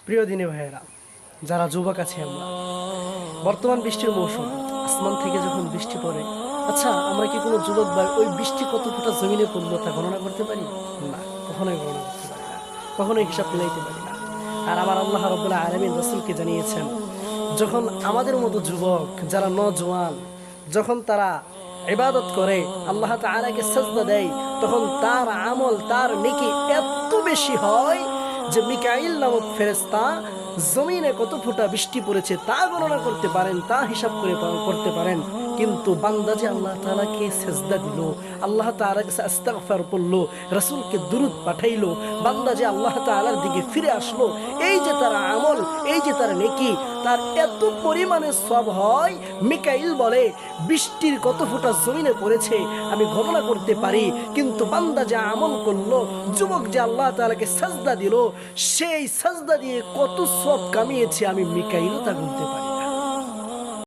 প্রিয় দিনী ভাইয়েরা, যারা যুবক আছে আমরা, বর্তমান বৃষ্টির মৌসুম, আসমান থেকে যখন বৃষ্টি পড়ে, আচ্ছা আমরা কি কোনো যুবক ভাই ওই বৃষ্টি কত ফুটা জমিনে পড়লো তা গণনা করতে পারি? না, কখনোই গণনা করতে পারি না, কখনোই হিসাব মিলাইতে পারি না। আর আমার আল্লাহ রাব্বুল আলামিন রাসূলকে জানিয়েছেন, যখন আমাদের মতো যুবক যারা নজওয়ান, যখন তারা ইবাদত করে, আল্লাহ তাআলাকে সাজদা দেয়, তখন তার আমল, তার নেকি এত বেশি হয় যে মিকাইল নামক ফেরেশতা জমিনে কত ফোঁটা বৃষ্টি পড়েছে তা গণনা করতে পারেন, তা হিসাব করে করতে পারেন। কিন্তু বান্দা যে আল্লাহ তাআলাকে সেজদা দিল, আল্লাহ তাআলার কাছে ইস্তিগফার করলো, রাসূলকে দুরূদ পাঠাইলো, বান্দা যে আল্লাহ তাআলার দিকে ফিরে আসলো, এই যে তার আমল, এই যে তার নেকি, তার এত পরিমাণে সওয়াব হয়। মিকাইল বলে বৃষ্টির কত ফোঁটা জমিনে পড়েছে আমি গণনা করতে পারি, কিন্তু বান্দা যে আমল করলো, যুবক যে আল্লাহ তাআলাকে সাজদা দিল, সেই সাজদা দিয়ে কত সওয়াব কামিয়েছে আমি মিকাইলও তা গুনতে পারি।